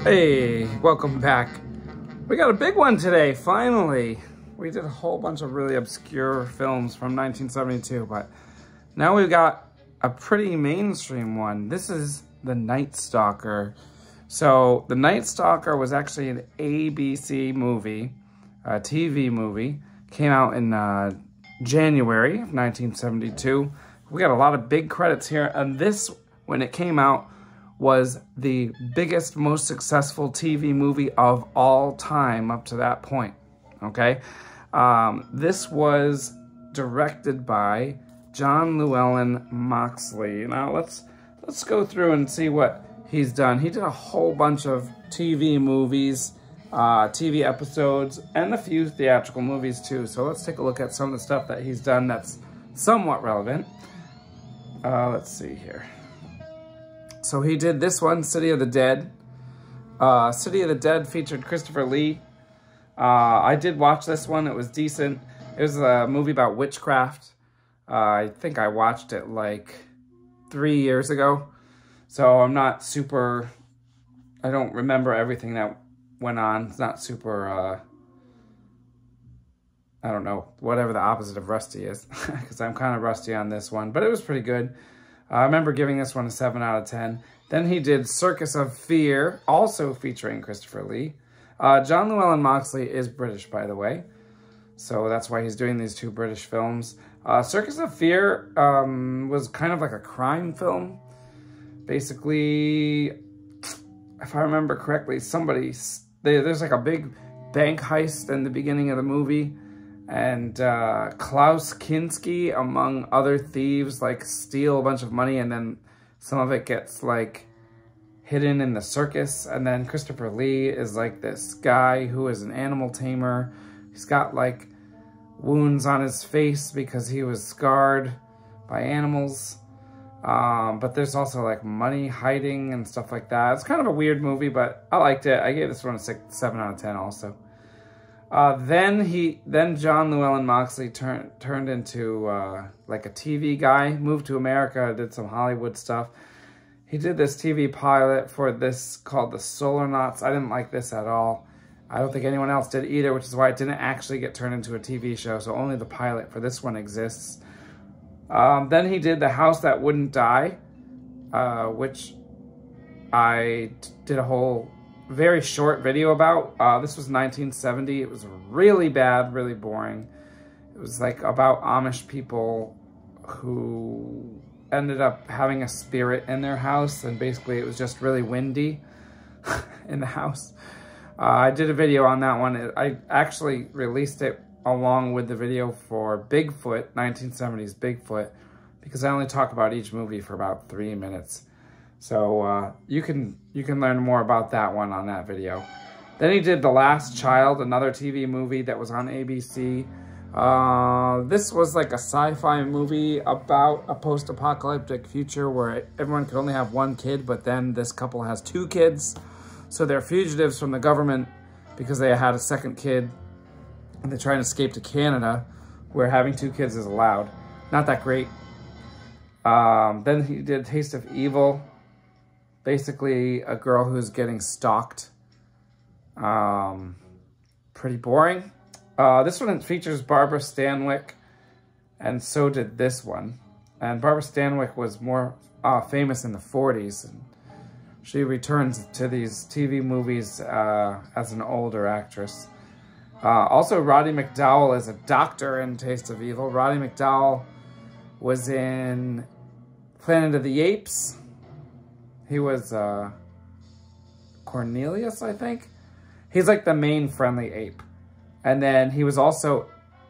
Hey, welcome back. We got a big one today, finally. We did a whole bunch of really obscure films from 1972, but now we've got a pretty mainstream one. This is The Night Stalker. So, The Night Stalker was actually an ABC movie, a TV movie. Came out in January of 1972. We got a lot of big credits here, and this, when it came out, was the biggest, most successful TV movie of all time up to that point, okay? This was directed by John Llewelyn Moxey. Now, let's go through and see what he's done. He did a whole bunch of TV movies, TV episodes, and a few theatrical movies too. So let's take a look at some of the stuff that he's done that's somewhat relevant. Let's see here. So he did this one, City of the Dead. City of the Dead featured Christopher Lee. I did watch this one. It was decent. It was a movie about witchcraft. I think I watched it like 3 years ago. So I'm not super... I don't remember everything that went on. It's not super... I don't know, whatever the opposite of rusty is. Because I'm kind of rusty on this one. But it was pretty good. I remember giving this one a 7 out of 10. Then he did Circus of Fear, also featuring Christopher Lee. John Llewelyn Moxey is British, by the way. So that's why he's doing these two British films. Circus of Fear was kind of like a crime film. Basically, if I remember correctly, there's like a big bank heist in the beginning of the movie. And Klaus Kinski, among other thieves, like steal a bunch of money, and then some of it gets like hidden in the circus. And then Christopher Lee is like this guy who is an animal tamer. He's got like wounds on his face because he was scarred by animals. But there's also like money hiding and stuff like that. It's kind of a weird movie, but I liked it. I gave this one a 7 out of 10 also. Then John Llewelyn Moxey turned into like a TV guy, moved to America, did some Hollywood stuff. He did this TV pilot for this called The Solar Knots. I didn't like this at all. I don't think anyone else did either, which is why it didn't actually get turned into a TV show, so only the pilot for this one exists. Then he did The House That Wouldn't Die, which I did a whole very short video about. This was 1970. It was really bad, really boring. It was like about Amish people who ended up having a spirit in their house, and basically it was just really windy in the house. I did a video on that one. I actually released it along with the video for Bigfoot, 1970s Bigfoot, because I only talk about each movie for about 3 minutes. So you can learn more about that one on that video. Then he did The Last Child, another TV movie that was on ABC. This was like a sci-fi movie about a post-apocalyptic future where everyone could only have one kid, but then this couple has 2 kids. So they're fugitives from the government because they had a second kid, and they're trying to escape to Canada, where having 2 kids is allowed. Not that great. Then he did Taste of Evil. Basically, a girl who's getting stalked. Pretty boring. This one features Barbara Stanwyck, and so did this one. And Barbara Stanwyck was more famous in the 40s. And she returns to these TV movies as an older actress. Also, Roddy McDowall is a doctor in Taste of Evil. Roddy McDowall was in Planet of the Apes. He was Cornelius, I think. He's like the main friendly ape. And then he was also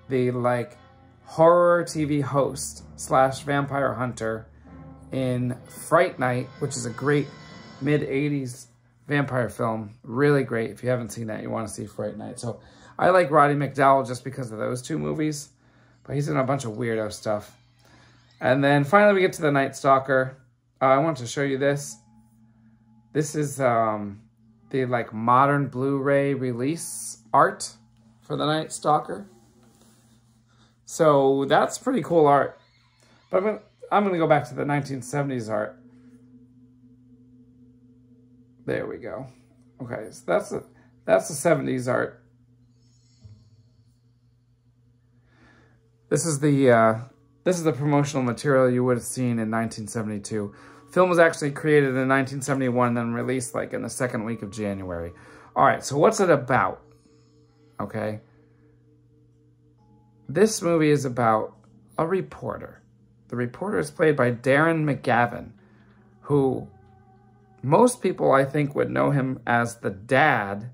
the like horror TV host / vampire hunter in Fright Night, which is a great mid-80s vampire film. Really great. If you haven't seen that, you want to see Fright Night. So I like Roddy McDowall just because of those 2 movies. But he's in a bunch of weirdo stuff. And then finally we get to The Night Stalker. I want to show you this. This is the like modern Blu-ray release art for The Night Stalker. So that's pretty cool art. But I'm gonna go back to the 1970s art. There we go. Okay, so that's the 70s art. This is the promotional material you would have seen in 1972. Film was actually created in 1971, then released like in the second week of January. All right, so what's it about? Okay. This movie is about a reporter. The reporter is played by Darren McGavin, who most people, I think, would know him as the dad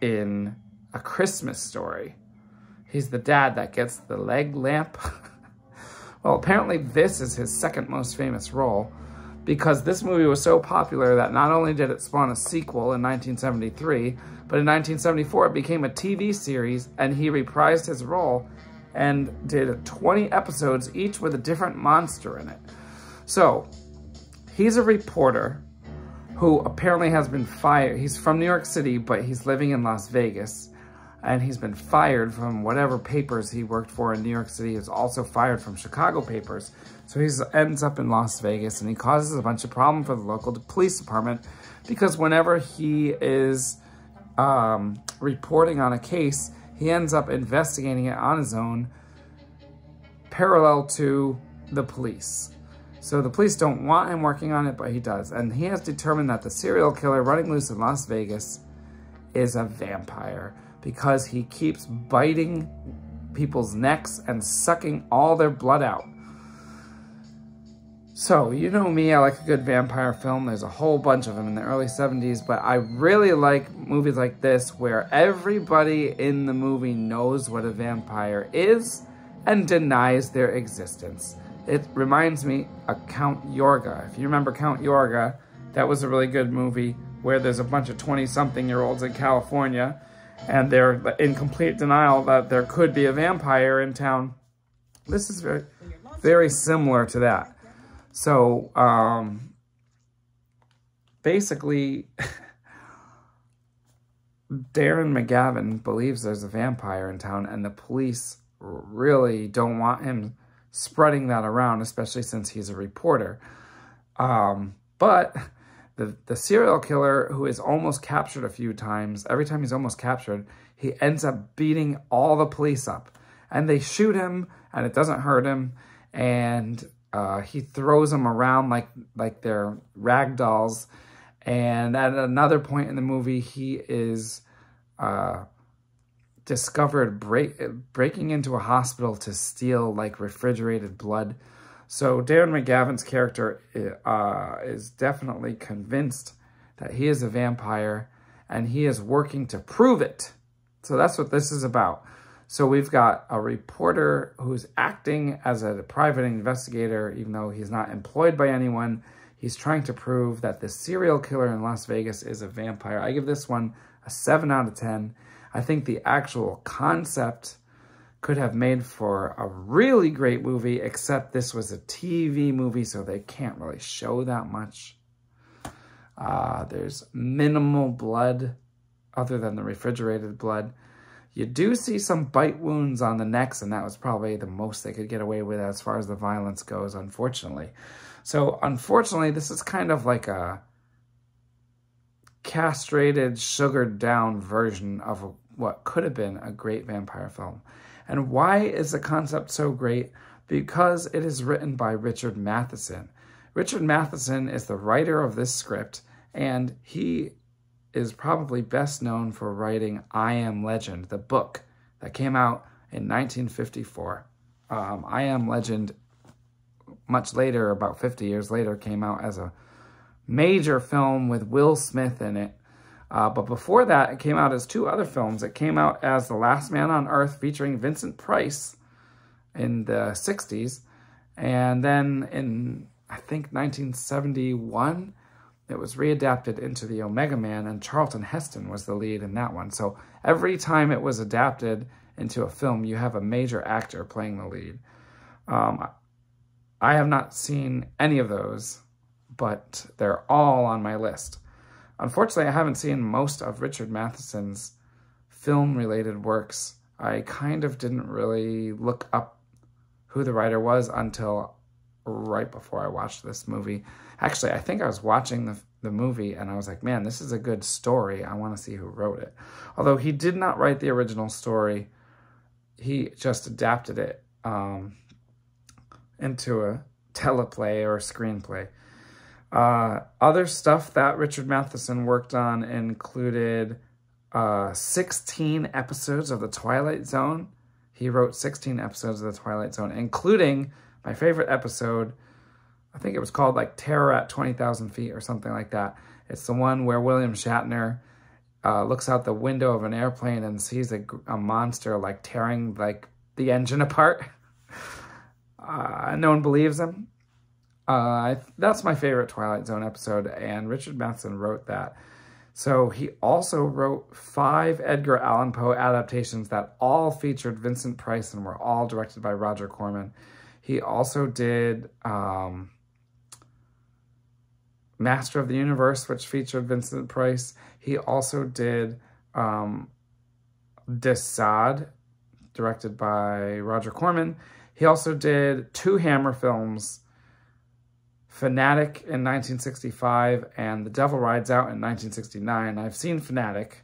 in A Christmas Story. He's the dad that gets the leg lamp. Well, apparently this is his second most famous role, because this movie was so popular that not only did it spawn a sequel in 1973, but in 1974 it became a TV series, and he reprised his role and did 20 episodes, each with a different monster in it. So, he's a reporter who apparently has been fired. He's from New York City, but he's living in Las Vegas. And he's been fired from whatever papers he worked for in New York City. He's also fired from Chicago papers. So he ends up in Las Vegas, and he causes a bunch of problems for the local police department, because whenever he is reporting on a case, he ends up investigating it on his own, parallel to the police. So the police don't want him working on it, but he does. And he has determined that the serial killer running loose in Las Vegas is a vampire, because he keeps biting people's necks and sucking all their blood out. So, you know me, I like a good vampire film. There's a whole bunch of them in the early 70s, but I really like movies like this where everybody in the movie knows what a vampire is and denies their existence. It reminds me of Count Yorga. If you remember Count Yorga, that was a really good movie where there's a bunch of 20-something-year-olds in California, and they're in complete denial that there could be a vampire in town. This is very, very similar to that. So, basically, Darren McGavin believes there's a vampire in town, and the police really don't want him spreading that around, especially since he's a reporter. But the serial killer, who is almost captured a few times, every time he's almost captured, he ends up beating all the police up. And they shoot him, and it doesn't hurt him, and he throws them around like they're rag dolls. And at another point in the movie, he is discovered breaking into a hospital to steal like refrigerated blood. So Darren McGavin's character is definitely convinced that he is a vampire, and he is working to prove it. So that's what this is about. So we've got a reporter who's acting as a private investigator, even though he's not employed by anyone. He's trying to prove that the serial killer in Las Vegas is a vampire. I give this one a 7 out of 10. I think the actual concept could have made for a really great movie, except this was a TV movie, so they can't really show that much. There's minimal blood other than the refrigerated blood. You do see some bite wounds on the necks, and that was probably the most they could get away with as far as the violence goes, unfortunately. So, unfortunately, this is kind of like a castrated, sugared down version of what could have been a great vampire film. And why is the concept so great? Because it is written by Richard Mathieson. Richard Mathieson is the writer of this script, and he is probably best known for writing I Am Legend, the book that came out in 1954. I Am Legend, much later, about 50 years later, came out as a major film with Will Smith in it. But before that, it came out as 2 other films. It came out as The Last Man on Earth, featuring Vincent Price in the 60s. And then in, I think, 1971, it was readapted into The Omega Man, and Charlton Heston was the lead in that one. So every time it was adapted into a film, you have a major actor playing the lead. I have not seen any of those, but they're all on my list. Unfortunately, I haven't seen most of Richard Matheson's film-related works. I kind of didn't really look up who the writer was until right before I watched this movie. Actually, I think I was watching the movie, and I was like, man, this is a good story. I want to see who wrote it. Although he did not write the original story. He just adapted it into a teleplay or a screenplay. Other stuff that Richard Mathieson worked on included 16 episodes of The Twilight Zone. He wrote 16 episodes of The Twilight Zone, including my favorite episode. I think it was called like Terror at 20,000 Feet or something like that. It's the one where William Shatner looks out the window of an airplane and sees a monster like tearing like the engine apart. No one believes him. That's my favorite Twilight Zone episode, and Richard Mathieson wrote that. So he also wrote 5 Edgar Allan Poe adaptations that all featured Vincent Price and were all directed by Roger Corman. He also did Master of the Universe, which featured Vincent Price. He also did De Sade, directed by Roger Corman. He also did 2 Hammer films, Fanatic in 1965 and The Devil Rides Out in 1969. I've seen Fanatic.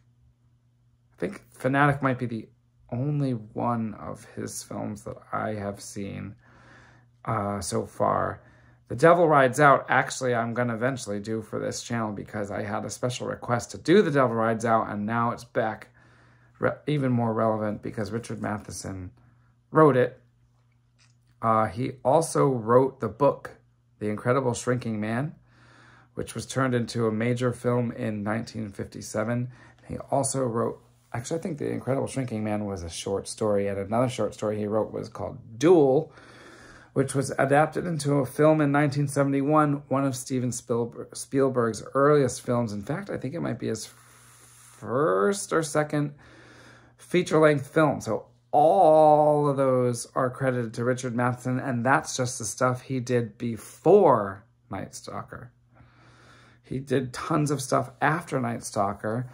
I think Fanatic might be the only one of his films that I have seen so far. The Devil Rides Out, actually, I'm going to eventually do for this channel because I had a special request to do The Devil Rides Out, and now it's back even more relevant because Richard Mathieson wrote it. He also wrote the book, The Incredible Shrinking Man, which was turned into a major film in 1957. He also wrote, actually, I think The Incredible Shrinking Man was a short story, and another short story he wrote was called Duel, which was adapted into a film in 1971, one of Steven Spielberg's earliest films. In fact, I think it might be his first or second feature-length film. So all of those are credited to Richard Mathieson, and that's just the stuff he did before Night Stalker. He did tons of stuff after Night Stalker,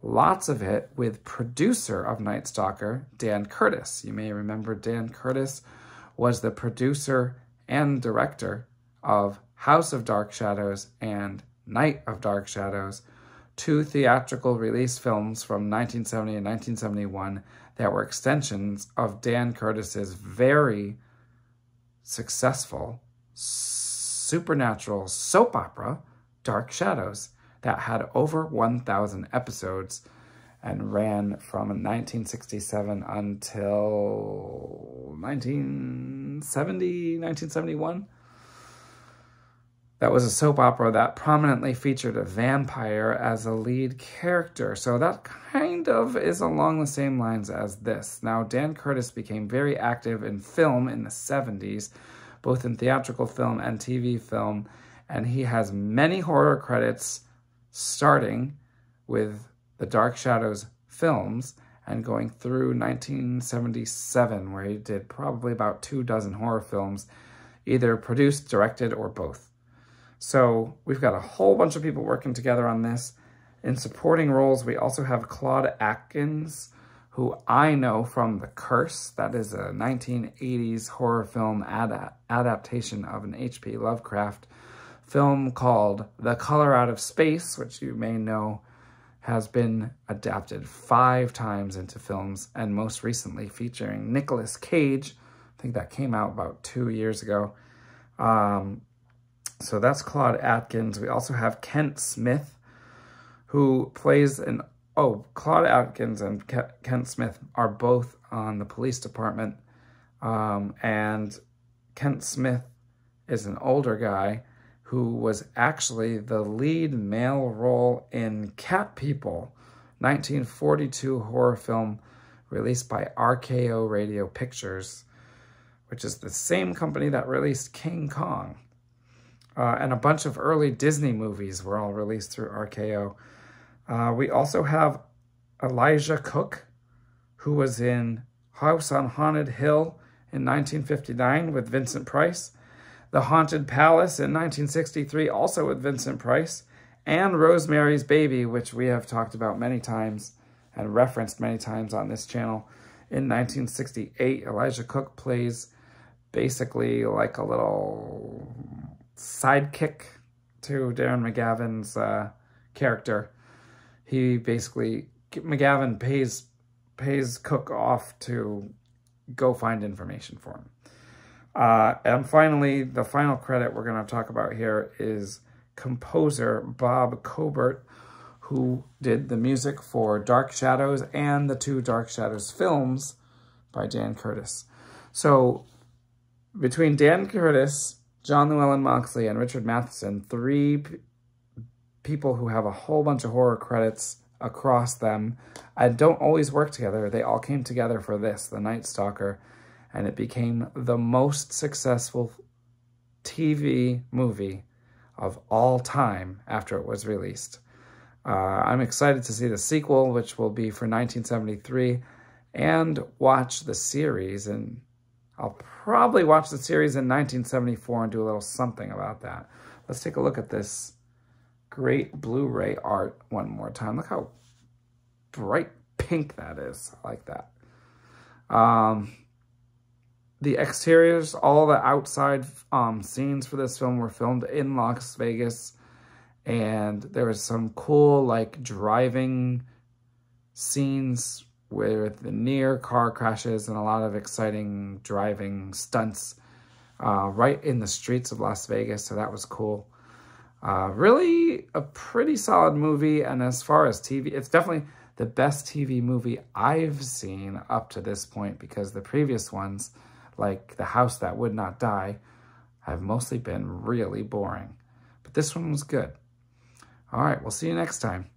lots of it with producer of Night Stalker, Dan Curtis. You may remember Dan Curtis was the producer and director of House of Dark Shadows and Night of Dark Shadows, 2 theatrical release films from 1970 and 1971 that were extensions of Dan Curtis's very successful supernatural soap opera, Dark Shadows, that had over 1,000 episodes and ran from 1967 until 1971. That was a soap opera that prominently featured a vampire as a lead character. So that kind of is along the same lines as this. Now, Dan Curtis became very active in film in the 70s, both in theatrical film and TV film, and he has many horror credits starting with the Dark Shadows films and going through 1977, where he did probably about 24 horror films, either produced, directed, or both. So we've got a whole bunch of people working together on this. In supporting roles, we also have Claude Atkins, who I know from The Curse. That is a 1980s horror film adaptation of an H.P. Lovecraft film called The Color Out of Space, which you may know has been adapted 5 times into films, and most recently featuring Nicolas Cage. I think that came out about 2 years ago. So that's Claude Atkins. We also have Kent Smith, who plays an... Oh, Claude Atkins and Kent Smith are both on the police department. And Kent Smith is an older guy who was actually the lead male role in Cat People, 1942 horror film released by RKO Radio Pictures, which is the same company that released King Kong. And a bunch of early Disney movies were all released through RKO. We also have Elijah Cook, who was in House on Haunted Hill in 1959 with Vincent Price, The Haunted Palace in 1963, also with Vincent Price, and Rosemary's Baby, which we have talked about many times and referenced many times on this channel. In 1968, Elijah Cook plays basically like a little sidekick to Darren McGavin's character. He basically, McGavin pays Cook off to go find information for him. And finally, the final credit we're going to talk about here is composer Bob Cobert, who did the music for Dark Shadows and the 2 Dark Shadows films by Dan Curtis. So between Dan Curtis, John Llewelyn Moxley, and Richard Mathieson, 3 people who have a whole bunch of horror credits across them and don't always work together, they all came together for this, The Night Stalker, and it became the most successful TV movie of all time after it was released. I'm excited to see the sequel, which will be for 1973, and watch the series. And I'll probably watch the series in 1974 and do a little something about that. Let's take a look at this great Blu-ray art one more time. Look how bright pink that is. I like that. The exteriors, all the outside scenes for this film were filmed in Las Vegas. And there was some cool, like, driving scenes with the near car crashes and a lot of exciting driving stunts right in the streets of Las Vegas. So that was cool. Really a pretty solid movie. And as far as TV, it's definitely the best TV movie I've seen up to this point, because the previous ones, like The House That Would Not Die, have mostly been really boring. But this one was good. All right, we'll see you next time.